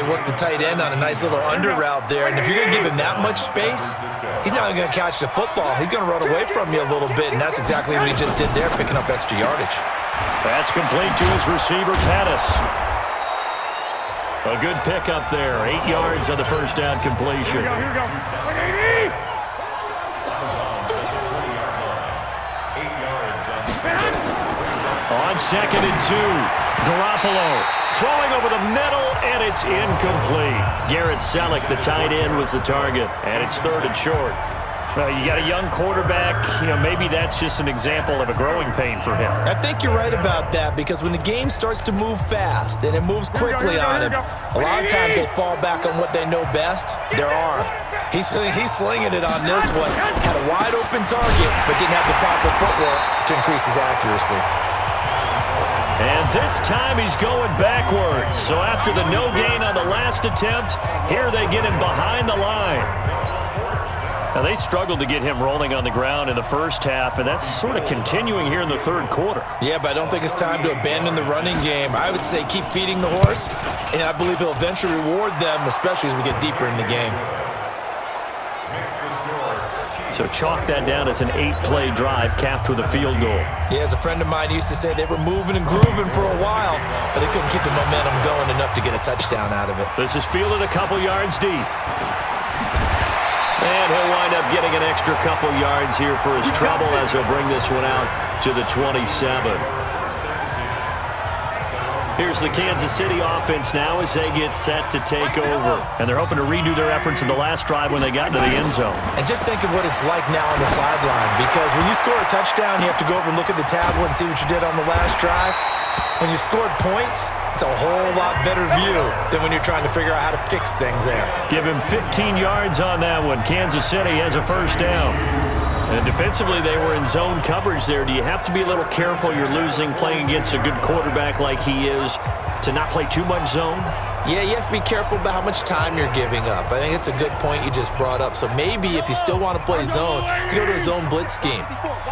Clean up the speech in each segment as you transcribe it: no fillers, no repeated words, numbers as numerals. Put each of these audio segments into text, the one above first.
worked the tight end on a nice little under route there. And if you're going to give him that much space, he's not going to catch the football. He's going to run away from you a little bit, and that's exactly what he just did there, picking up extra yardage. That's complete to his receiver, Pettis. A good pickup there. 8 yards on the first down completion. Here we go. On 2nd and 2, Garoppolo throwing over the middle, and it's incomplete. Garrett Selleck, the tight end, was the target, and it's 3rd and short. Well, you got a young quarterback. Maybe that's just an example of a growing pain for him. I think you're right about that, because when the game starts to move fast and it moves quickly on him, a lot of times they fall back on what they know best, their arm. He's slinging it on this one. Had a wide open target, but didn't have the proper footwork to increase his accuracy. And this time he's going backwards. So after the no gain on the last attempt, here they get him behind the line. Now, they struggled to get him rolling on the ground in the first half, and that's sort of continuing here in the 3rd quarter. Yeah, but I don't think it's time to abandon the running game. I would say keep feeding the horse, and I believe he'll eventually reward them, especially as we get deeper in the game. So chalk that down as an 8-play drive capped with a field goal. Yeah, as a friend of mine used to say, they were moving and grooving for a while, but they couldn't keep the momentum going enough to get a touchdown out of it. This is fielded a couple yards deep. And he'll wind up getting an extra couple yards here for his trouble as he'll bring this one out to the 27. Here's the Kansas City offense now as they get set to take over. And they're hoping to redo their efforts in the last drive when they got into the end zone. And just think of what it's like now on the sideline, because when you score a touchdown, you have to go over and look at the tablet and see what you did on the last drive. When you scored points, it's a whole lot better view than when you're trying to figure out how to fix things there. Give him 15 yards on that one. Kansas City has a first down. And defensively, they were in zone coverage there. Do you have to be a little careful? You're losing, playing against a good quarterback like he is, to not play too much zone? Yeah, you have to be careful about how much time you're giving up. I think it's a good point you just brought up. So maybe if you still want to play zone, you go to a zone blitz scheme.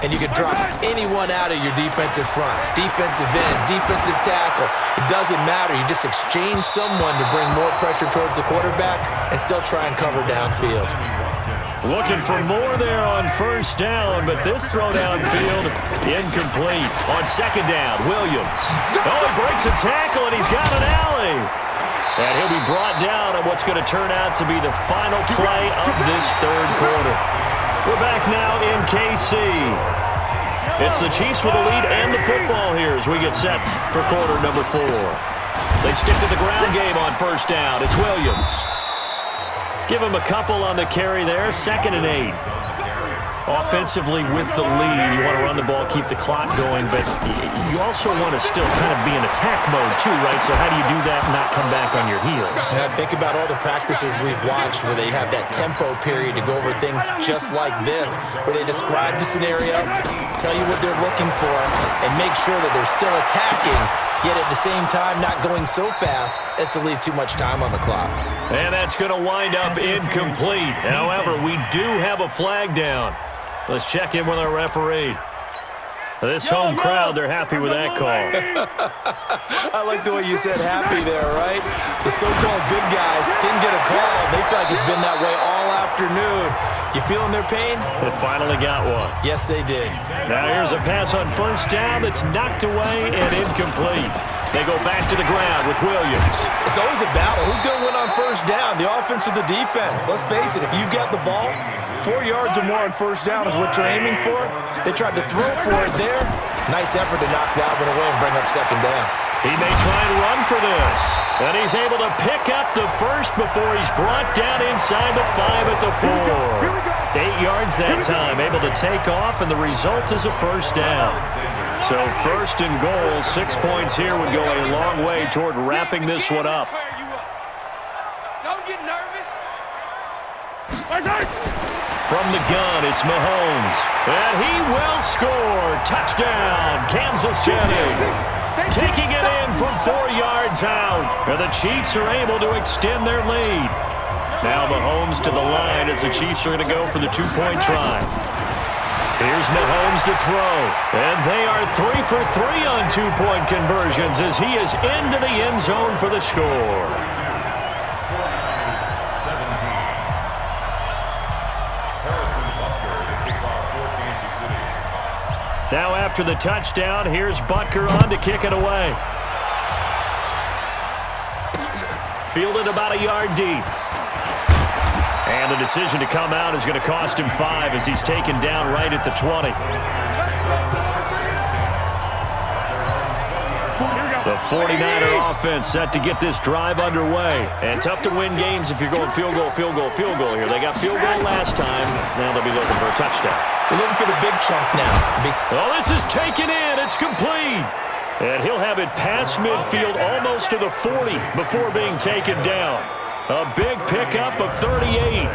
And you can drop anyone out of your defensive front, defensive end, defensive tackle. It doesn't matter. You just exchange someone to bring more pressure towards the quarterback and still try and cover downfield. Looking for more there on first down, but this throw downfield incomplete. On 2nd down, Williams. Oh, he breaks a tackle, and he's got an alley. And he'll be brought down on what's going to turn out to be the final play of this 3rd quarter. We're back now in KC. It's the Chiefs with the lead and the football here as we get set for quarter number 4. They stick to the ground game on first down. It's Williams. Give him a couple on the carry there. 2nd and 8. Offensively with the lead, you want to run the ball, keep the clock going, but you also want to still kind of be in attack mode too, right? So how do you do that and not come back on your heels? Yeah, think about all the practices we've watched where they have that tempo period to go over things just like this, where they describe the scenario, tell you what they're looking for, and make sure that they're still attacking, yet at the same time not going so fast as to leave too much time on the clock. And that's going to wind up incomplete. However, we do have a flag down. Let's check in with our referee. This home crowd, they're happy with that call. I like the way you said happy there, right? The so-called good guys didn't get a call. They feel like it's been that way all afternoon. You feeling their pain? They finally got one. Yes, they did. Now here's a pass on first down that's knocked away and incomplete. They go back to the ground with Williams. It's always a battle. Who's going to win on first down, the offense or the defense? Let's face it, if you've got the ball, 4 yards or more on first down is what you're aiming for. They tried to throw for it there. Nice effort to knock that one away and bring up 2nd down. He may try and run for this. And he's able to pick up the first before he's brought down inside the 5 at the 4. 8 yards that time, able to take off, and the result is a first down. So 1st and goal, 6 points here would go a long way toward wrapping this one up. Don't get nervous. From the gun, it's Mahomes. And he will score. Touchdown, Kansas City. Taking it in from 4 yards out. And the Chiefs are able to extend their lead. Now Mahomes to the line as the Chiefs are going to go for the 2-point try. Here's Mahomes to throw. And they are 3 for 3 on 2-point conversions as he is into the end zone for the score. Now after the touchdown, here's Butker on to kick it away. Fielded about a yard deep. And the decision to come out is going to cost him 5 as he's taken down right at the 20. The 49er offense set to get this drive underway. And tough to win games if you're going field goal, field goal, field goal here. They got field goal last time. Now they'll be looking for a touchdown. They're looking for the big chunk now. Oh, this is taken in. It's complete. And he'll have it past midfield almost to the 40 before being taken down. A big pickup of 38.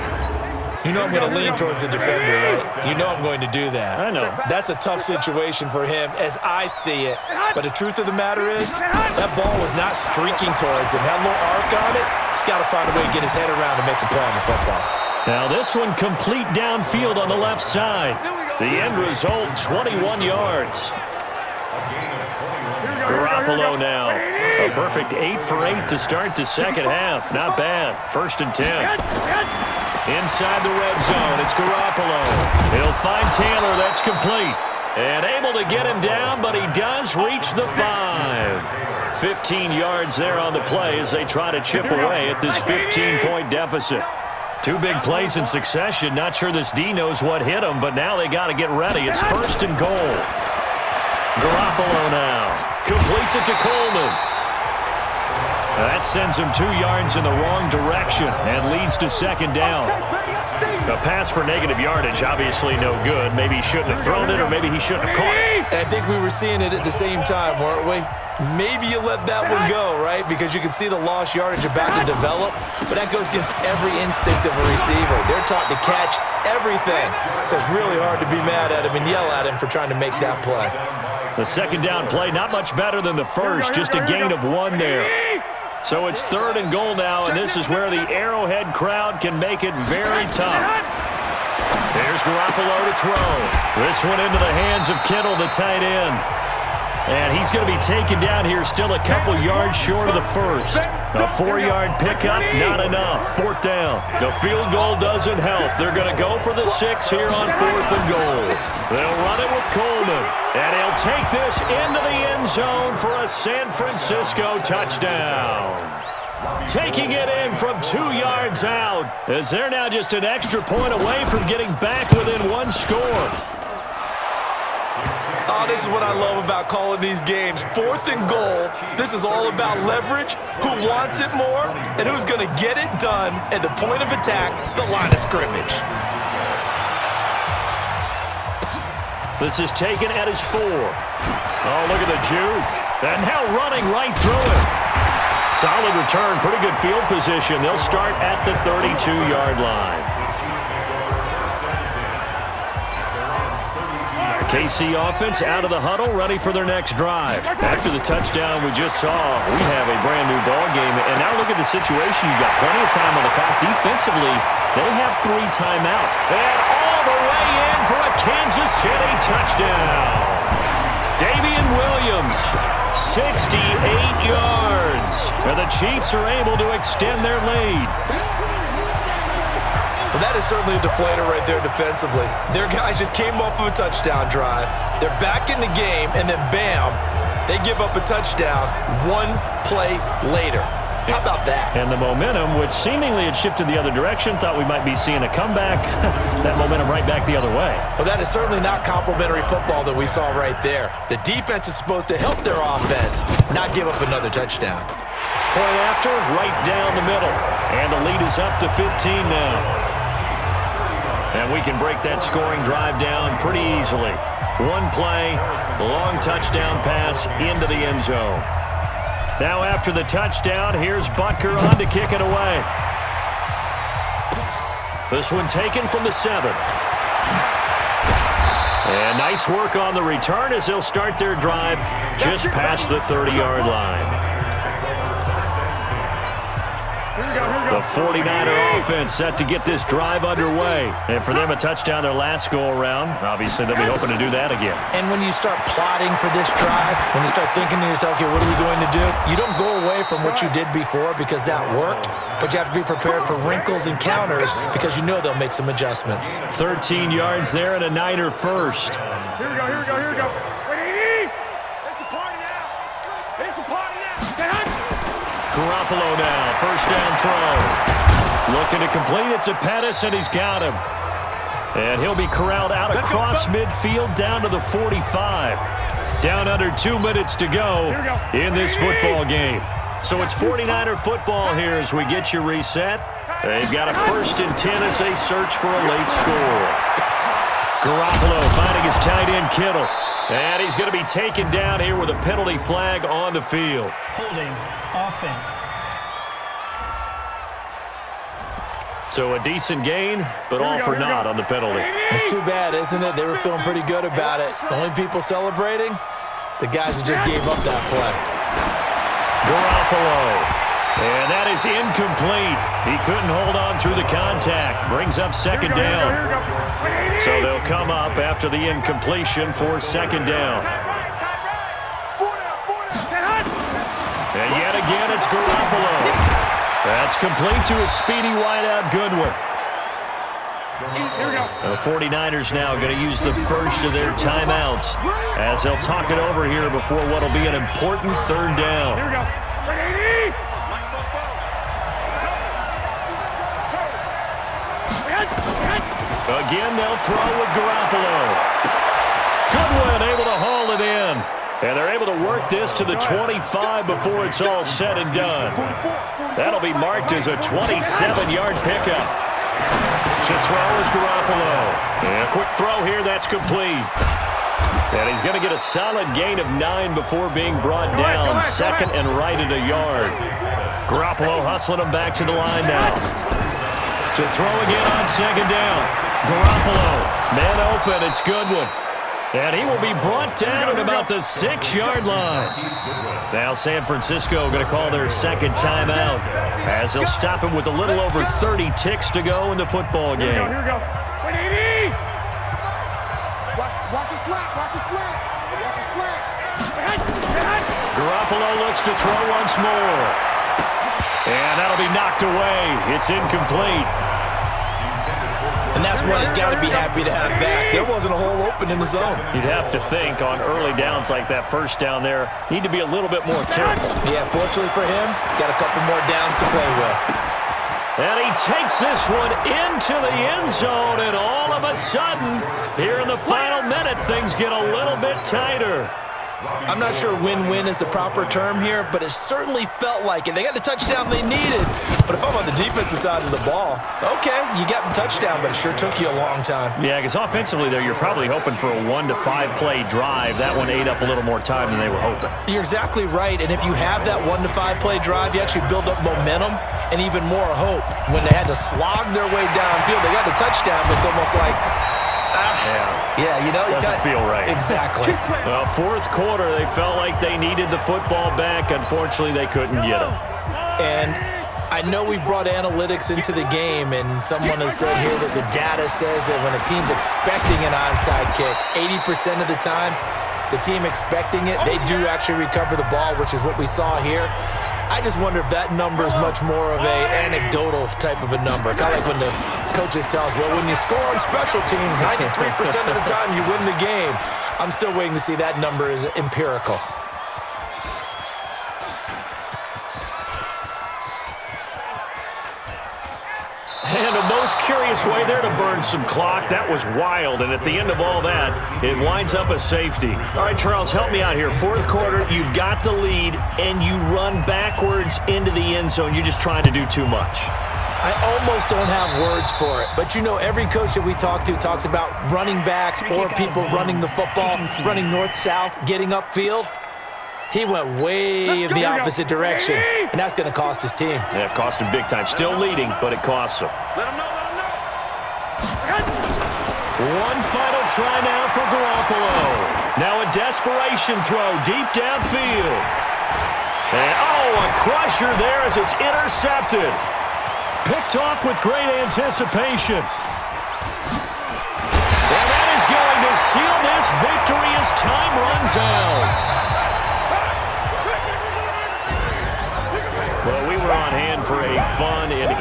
You know I'm going to lean towards the defender, right? You know I'm going to do that. I know. That's a tough situation for him as I see it. But the truth of the matter is, that ball was not streaking towards him. That little arc on it, he's got to find a way to get his head around and make a play on the football. Now this one complete downfield on the left side. The end result, 21 yards. Garoppolo now. A perfect 8 for 8 to start the second half. Not bad. 1st and 10. Inside the red zone, it's Garoppolo. He'll find Taylor. That's complete. And able to get him down, but he does reach the 5. 15 yards there on the play as they try to chip away at this 15-point deficit. 2 big plays in succession. Not sure this D knows what hit him, but now they got to get ready. It's 1st and goal. Garoppolo now. Completes it to Coleman. That sends him 2 yards in the wrong direction and leads to 2nd down. A pass for negative yardage, obviously no good. Maybe he shouldn't have thrown it, or maybe he shouldn't have caught it. I think we were seeing it at the same time, weren't we? Maybe you let that one go, right? Because you can see the lost yardage about to develop, but that goes against every instinct of a receiver. They're taught to catch everything, so it's really hard to be mad at him and yell at him for trying to make that play. The 2nd down play, not much better than the first, just a gain of 1 there. So it's 3rd and goal now, and this is where the Arrowhead crowd can make it very tough. There's Garoppolo to throw. This one into the hands of Kittle, the tight end. And he's going to be taken down here, still a couple yards short of the first. A 4-yard pickup, not enough. 4th down. The field goal doesn't help. They're going to go for the 6 here on 4th and goal. They'll run it with Coleman. And he'll take this into the end zone for a San Francisco touchdown. Taking it in from 2 yards out, as they're now just an extra point away from getting back within 1 score. Oh, this is what I love about calling these games. 4th and goal. This is all about leverage, who wants it more, and who's going to get it done at the point of attack, the line of scrimmage. This is taken at his 4. Oh, look at the juke. And now running right through it. Solid return, pretty good field position. They'll start at the 32-yard line. KC offense out of the huddle, ready for their next drive. After the touchdown we just saw, we have a brand new ball game. And now look at the situation. You've got plenty of time on the clock. Defensively, they have 3 timeouts. And all the way in for a Kansas City touchdown. Damian Williams, 68 yards. And the Chiefs are able to extend their lead. Well, that is certainly a deflator right there defensively. Their guys just came off of a touchdown drive. They're back in the game, and then bam, they give up a touchdown 1 play later. How about that? And the momentum, which seemingly had shifted the other direction, thought we might be seeing a comeback. That momentum right back the other way. Well, that is certainly not complimentary football that we saw right there. The defense is supposed to help their offense, not give up another touchdown. Point after, right down the middle. And the lead is up to 15 now. And we can break that scoring drive down pretty easily. 1 play, long touchdown pass into the end zone. Now after the touchdown, here's Butker on to kick it away. This one taken from the 7. And nice work on the return as they'll start their drive just past the 30-yard line. The 49er offense set to get this drive underway. And for them, a touchdown their last go-around. Obviously, they'll be hoping to do that again. And when you start plotting for this drive, when you start thinking to yourself, okay, what are we going to do? You don't go away from what you did before because that worked, but you have to be prepared for wrinkles and counters because you know they'll make some adjustments. 13 yards there and a Niner first. Here we go. Wait, It's a party now. It's a party now. Garoppolo now, first down throw. Looking to complete it to Pettis, and he's got him. And he'll be corralled out across midfield down to the 45. Down under 2 minutes to go in this football game. So it's 49er football here as we get you reset. They've got a 1st and 10 as they search for a late score. Garoppolo finding his tight end Kittle. And he's going to be taken down here with a penalty flag on the field. Holding offense. So a decent gain, but all for naught on the penalty. It's too bad, isn't it? They were feeling pretty good about it. The only people celebrating, the guys who just gave up that play. Garoppolo. And that is incomplete. He couldn't hold on through the contact. Brings up second down. So they'll come up after the incompletion for second down. And yet again, it's Garoppolo. That's complete to a speedy wideout Goodwin. The 49ers now going to use the first of their timeouts as they'll talk it over here before what will be an important third down. Again, they'll throw with Garoppolo. Goodwin able to haul it in. And they're able to work this to the 25 before it's all said and done. That'll be marked as a 27-yard pickup. To throw is Garoppolo. And a quick throw here, that's complete. And he's going to get a solid gain of 9 before being brought down. Second and right at a yard. Garoppolo hustling him back to the line now. To throw again on second down. Garoppolo, man open, it's Goodwin. And he will be brought down at about the 6-yard line. Now San Francisco going to call their second timeout as they'll stop him with a little over 30 ticks to go in the football game. Here we go. Wait, watch your slap. Garoppolo looks to throw once more. And that'll be knocked away. It's incomplete. And that's one he's got to be happy to have back. There wasn't a hole open in the zone. You'd have to think on early downs like that first down there, need to be a little bit more careful. Yeah, fortunately for him, got a couple more downs to play with. And he takes this one into the end zone, and all of a sudden, here in the final minute, things get a little bit tighter. I'm not sure win-win is the proper term here, but it certainly felt like it. They got the touchdown they needed, but if I'm on the defensive side of the ball, okay, you got the touchdown, but it sure took you a long time. Yeah, because offensively, though, you're probably hoping for a 1 to 5 play drive. That one ate up a little more time than they were hoping. You're exactly right, and if you have that 1 to 5 play drive, you actually build up momentum and even more hope. When they had to slog their way downfield, they got the touchdown, but it's almost like, yeah, you know, doesn't feel right. Exactly. Well, fourth quarter, they felt like they needed the football back. Unfortunately, they couldn't get it. And I know we brought analytics into the game, and someone has said here that the data says that when a team's expecting an onside kick, 80% of the time, the team expecting it, they do actually recover the ball, which is what we saw here. I just wonder if that number is much more of a anecdotal type of a number. Kind of like when the coaches tell us, well, when you score on special teams, 93% of the time you win the game. I'm still waiting to see that number is empirical. And a most curious way there to burn some clock. That was wild, and at the end of all that, it winds up a safety. All right, Charles, help me out here. Fourth quarter, you've got the lead, and you run backwards into the end zone. You're just trying to do too much. I almost don't have words for it, but you know, every coach that we talk to talks about running backs or people running the football, running north-south, getting upfield. He went way in the opposite direction, and that's going to cost his team. Yeah, it cost him big time. Still leading, but it costs him. Let him know. One final try now for Garoppolo. Now a desperation throw deep downfield. And, a crusher there as it's intercepted. Picked off with great anticipation. And that is going to seal this victory as time runs out. Well, we were on hand for a fun and